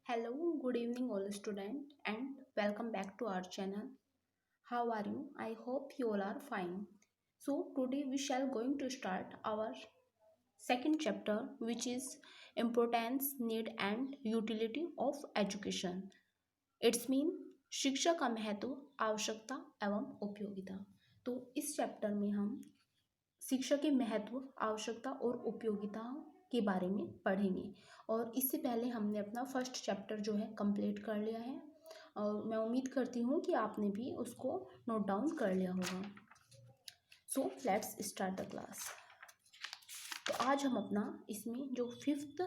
Hello, good evening, all students, and welcome back to our channel. How are you? I hope you all are fine. So today we shall going to start our second chapter, which is importance, need, and utility of education. It's mean शिक्षा का महत्व, आवश्यकता एवं उपयोगिता. तो इस chapter में हम शिक्षा के महत्व, आवश्यकता और उपयोगिता के बारे में पढ़ेंगे। और इससे पहले हमने अपना फर्स्ट चैप्टर जो है कंप्लीट कर लिया है और मैं उम्मीद करती हूँ कि आपने भी उसको नोट डाउन कर लिया होगा। So let's start the class. तो आज हम अपना इसमें जो फिफ्थ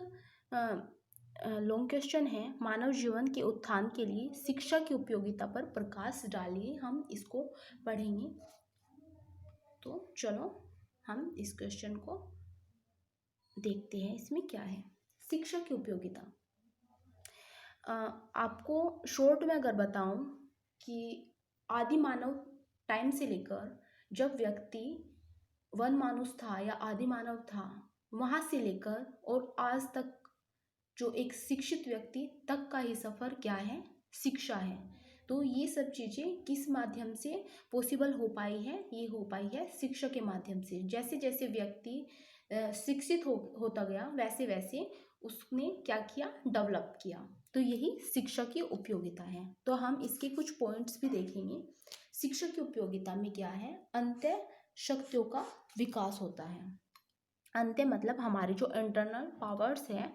लॉन्ग क्वेश्चन है, मानव जीवन के उत्थान के लिए शिक्षा की उपयोगिता पर प्रकाश डालिए, हम इसको पढ़ेंगे। तो चलो हम इस क्वेश्चन को देखते हैं, इसमें क्या है। शिक्षा की उपयोगिता, आपको शॉर्ट में अगर बताऊं कि आदि मानव टाइम से लेकर जब व्यक्ति वन मानुष था या आदि मानव था, वहाँ से लेकर और आज तक जो एक शिक्षित व्यक्ति तक का ही सफ़र क्या है, शिक्षा है। तो ये सब चीज़ें किस माध्यम से पॉसिबल हो पाई है, ये हो पाई है शिक्षा के माध्यम से। जैसे जैसे व्यक्ति शिक्षित होता गया वैसे वैसे उसने क्या किया, डेवलप किया। तो यही शिक्षा की उपयोगिता है। तो हम इसके कुछ पॉइंट्स भी देखेंगे। शिक्षा की उपयोगिता में क्या है, अंतः शक्तियों का विकास होता है। अंत्य मतलब हमारे जो इंटरनल पावर्स हैं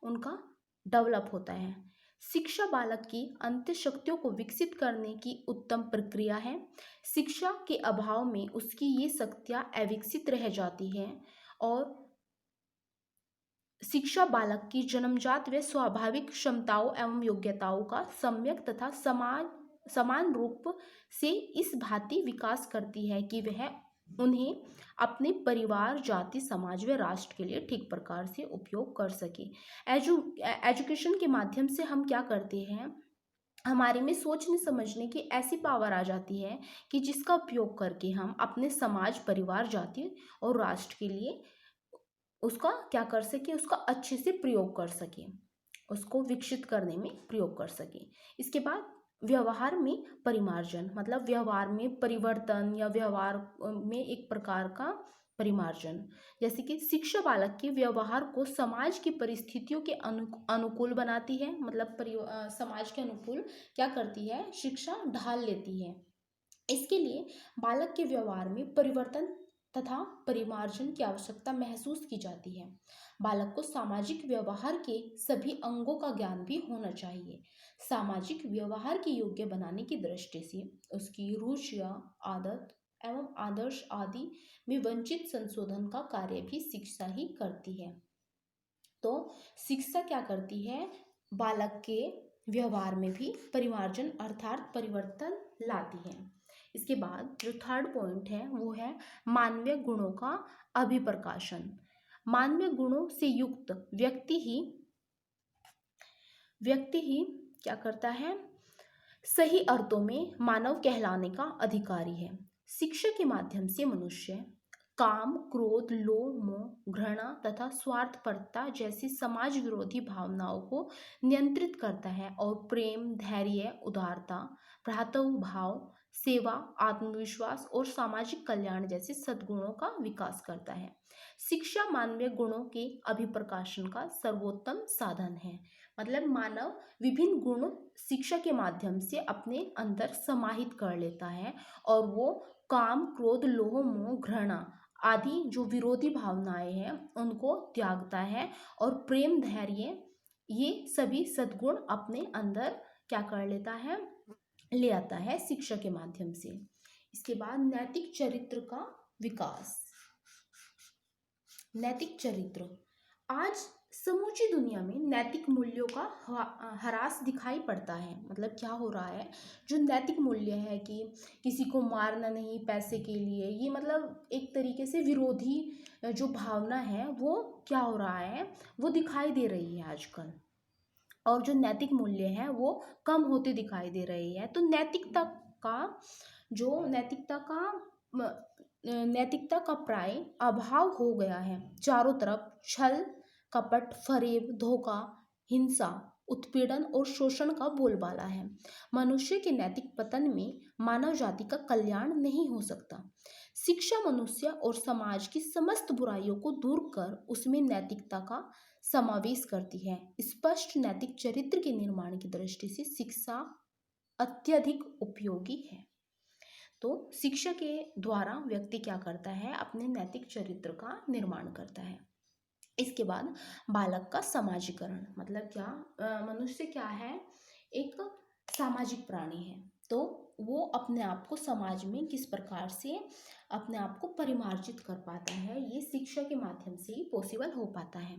उनका डेवलप होता है। शिक्षा बालक की अंत्य शक्तियों को विकसित करने की उत्तम प्रक्रिया है। शिक्षा के अभाव में उसकी ये शक्तियाँ अविकसित रह जाती हैं और शिक्षा बालक की जन्मजात व स्वाभाविक क्षमताओं एवं योग्यताओं का सम्यक तथा समान रूप से इस भांति विकास करती है कि वह उन्हें अपने परिवार, जाति, समाज व राष्ट्र के लिए ठीक प्रकार से उपयोग कर सके। एजुकेशन के माध्यम से हम क्या करते हैं, हमारे में सोचने समझने की ऐसी पावर आ जाती है कि जिसका उपयोग करके हम अपने समाज, परिवार, जाति और राष्ट्र के लिए उसका क्या कर सके, उसका अच्छे से प्रयोग कर सके, उसको विकसित करने में प्रयोग कर सके। इसके बाद व्यवहार में परिमार्जन मतलब व्यवहार में परिवर्तन या व्यवहार में एक प्रकार का परिमार्जन। जैसे कि शिक्षा बालक के व्यवहार को समाज की परिस्थितियों के अनुकूल बनाती है। मतलब समाज के अनुकूल क्या करती है, शिक्षा ढाल लेती है। इसके लिए बालक के व्यवहार में परिवर्तन तथा परिमार्जन की आवश्यकता महसूस की जाती है। बालक को सामाजिक व्यवहार के सभी अंगों का ज्ञान भी होना चाहिए। सामाजिक व्यवहार के योग्य बनाने की दृष्टि से उसकी रुचियां, आदत एवं आदर्श आदि में वंचित संशोधन का कार्य भी शिक्षा ही करती है। तो शिक्षा क्या करती है, बालक के व्यवहार में भी परिमार्जन अर्थात परिवर्तन लाती है। इसके बाद जो थर्ड पॉइंट है वो है मानवीय गुणों का अभिप्रकाशन। मानवीय गुणों से युक्त व्यक्ति ही क्या करता है, सही अर्थों में मानव कहलाने का अधिकारी है। शिक्षा के माध्यम से मनुष्य काम, क्रोध, लोभ, मोह, घृणा तथा स्वार्थपरता जैसी समाज विरोधी भावनाओं को नियंत्रित करता है और प्रेम, धैर्य, उदारता, भ्रातृभाव, सेवा, आत्मविश्वास और सामाजिक कल्याण जैसे सद्गुणों का विकास करता है। शिक्षा मानवीय गुणों के अभिप्रकाशन का सर्वोत्तम साधन है। मतलब मानव विभिन्न गुण शिक्षा के माध्यम से अपने अंदर समाहित कर लेता है और वो काम, क्रोध, लोभ, मोह, घृणा आदि जो विरोधी भावनाएं हैं उनको त्यागता है और प्रेम, धैर्य ये सभी सद्गुण अपने अंदर क्या कर लेता है, ले आता है शिक्षा के माध्यम से। इसके बाद नैतिक चरित्र का विकास। नैतिक चरित्र, आज समूची दुनिया में नैतिक मूल्यों का ह्रास दिखाई पड़ता है। मतलब क्या हो रहा है, जो नैतिक मूल्य है कि किसी को मारना नहीं पैसे के लिए, ये मतलब एक तरीके से विरोधी जो भावना है वो क्या हो रहा है, वो दिखाई दे रही है आजकल। और जो नैतिक मूल्य है वो कम होते दिखाई दे रही है। तो नैतिकता का प्राय अभाव हो गया है। चारों तरफ छल, कपट, फरेब, धोखा, हिंसा उत्पीड़न और शोषण का बोलबाला है। मनुष्य के नैतिक पतन में मानव जाति का कल्याण नहीं हो सकता। शिक्षा मनुष्य और समाज की समस्त बुराइयों को दूर कर उसमें नैतिकता का समावेश करती है। स्पष्ट नैतिक चरित्र के निर्माण की दृष्टि से शिक्षा अत्यधिक उपयोगी है। तो शिक्षा के द्वारा व्यक्ति क्या करता है, अपने नैतिक चरित्र का निर्माण करता है। इसके बाद बालक का समाजीकरण, मतलब क्या, मनुष्य क्या है, एक सामाजिक प्राणी है। तो वो अपने आप को समाज में किस प्रकार से अपने आप को परिमार्जित कर पाता है, ये शिक्षा के माध्यम से ही पॉसिबल हो पाता है।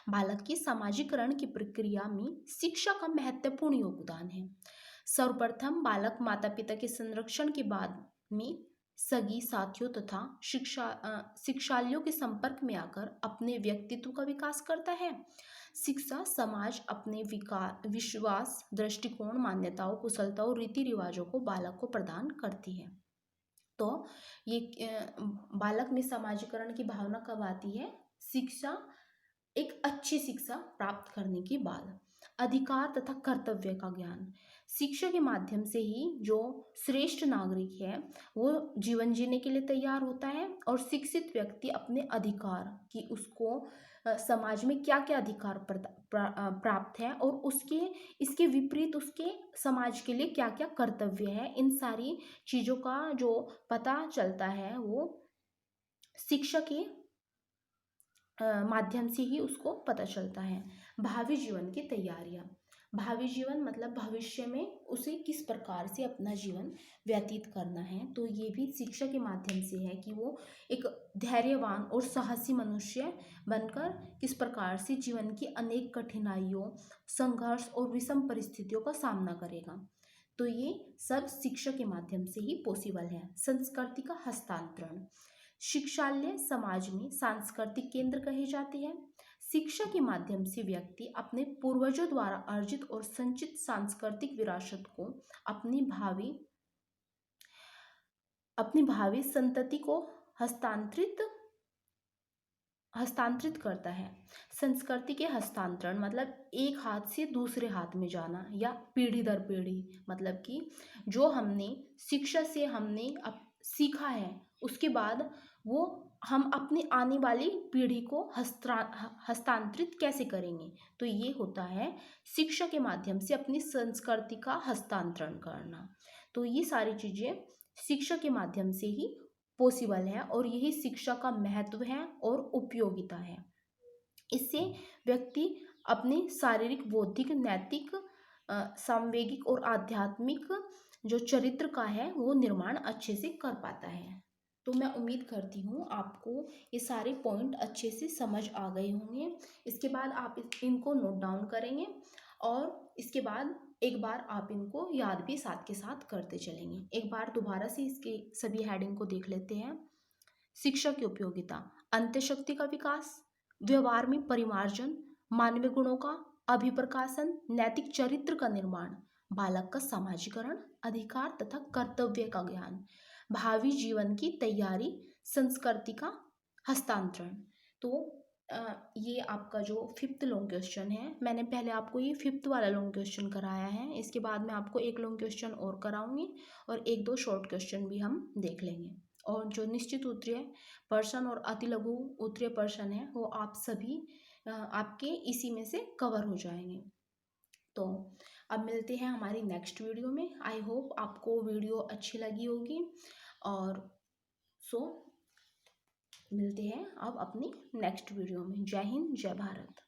बालक की समाजीकरण की प्रक्रिया में शिक्षा का महत्वपूर्ण योगदान है। सर्वप्रथम बालक माता पिता के संरक्षण के बाद में सगी साथियों तथा शिक्षालयों के संपर्क में आकर अपने व्यक्तित्व का विकास करता है। शिक्षा समाज अपने विश्वास, दृष्टिकोण, मान्यताओं, कुशलता और रीति रिवाजों को बालक को प्रदान करती है। तो ये बालक में समाजीकरण की भावना कब आती है, शिक्षा, एक अच्छी शिक्षा प्राप्त करने के बाद। अधिकार तथा कर्तव्य का ज्ञान, शिक्षा के माध्यम से ही जो श्रेष्ठ नागरिक है वो जीवन जीने के लिए तैयार होता है। और शिक्षित व्यक्ति अपने अधिकार की, उसको समाज में क्या क्या अधिकार प्राप्त है और उसके इसके विपरीत उसके समाज के लिए क्या क्या कर्तव्य है, इन सारी चीज़ों का जो पता चलता है वो शिक्षा के माध्यम से ही उसको पता चलता है। भावी जीवन की तैयारियां, भावी जीवन मतलब भविष्य में उसे किस प्रकार से अपना जीवन व्यतीत करना है, तो ये भी शिक्षा के माध्यम से है कि वो एक धैर्यवान और साहसी मनुष्य बनकर किस प्रकार से जीवन की अनेक कठिनाइयों, संघर्ष और विषम परिस्थितियों का सामना करेगा। तो ये सब शिक्षा के माध्यम से ही पॉसिबल है। संस्कृति का हस्तांतरण, शिक्षालय समाज में सांस्कृतिक केंद्र कहे जाते हैं। शिक्षा के माध्यम से व्यक्ति अपने पूर्वजों द्वारा अर्जित और संचित सांस्कृतिक विरासत को अपनी भावी संतति को हस्तांतरित करता है। संस्कृति के हस्तांतरण मतलब एक हाथ से दूसरे हाथ में जाना या पीढ़ी दर पीढ़ी, मतलब कि जो हमने शिक्षा से हमने अब सीखा है उसके बाद वो हम अपनी आने वाली पीढ़ी को हस्तांतरित कैसे करेंगे, तो ये होता है शिक्षा के माध्यम से अपनी संस्कृति का हस्तांतरण करना। तो ये सारी चीज़ें शिक्षा के माध्यम से ही पॉसिबल है और यही शिक्षा का महत्व है और उपयोगिता है। इससे व्यक्ति अपने शारीरिक, बौद्धिक, नैतिक, सांवेगिक और आध्यात्मिक जो चरित्र का है वो निर्माण अच्छे से कर पाता है। तो मैं उम्मीद करती हूँ आपको ये सारे पॉइंट अच्छे से समझ आ गए होंगे। इसके बाद आप इनको नोट डाउन करेंगे और इसके बाद एक बार आप इनको याद भी साथ के साथ करते चलेंगे। एक बार दोबारा से इसके सभी हेडिंग को देख लेते हैं। शिक्षा की उपयोगिता, अंत्यशक्ति का विकास, व्यवहार में परिमार्जन, मानवीय गुणों का अभिप्रकाशन, नैतिक चरित्र का निर्माण, बालक का समाजीकरण, अधिकार तथा कर्तव्य का ज्ञान, भावी जीवन की तैयारी, संस्कृति का हस्तांतरण। तो ये आपका जो 5th लॉन्ग क्वेश्चन है, मैंने पहले आपको ये 5th वाला लॉन्ग क्वेश्चन कराया है। इसके बाद मैं आपको एक लॉन्ग क्वेश्चन और कराऊंगी और 1-2 शॉर्ट क्वेश्चन भी हम देख लेंगे। और जो निश्चित उत्तरीय प्रश्न और अति लघु उत्तरीय प्रश्न है वो आप सभी आपके इसी में से कवर हो जाएंगे। तो अब मिलते हैं हमारी नेक्स्ट वीडियो में। आई होप आपको वीडियो अच्छी लगी होगी और मिलते हैं अब अपनी नेक्स्ट वीडियो में। जय हिंद, जय भारत।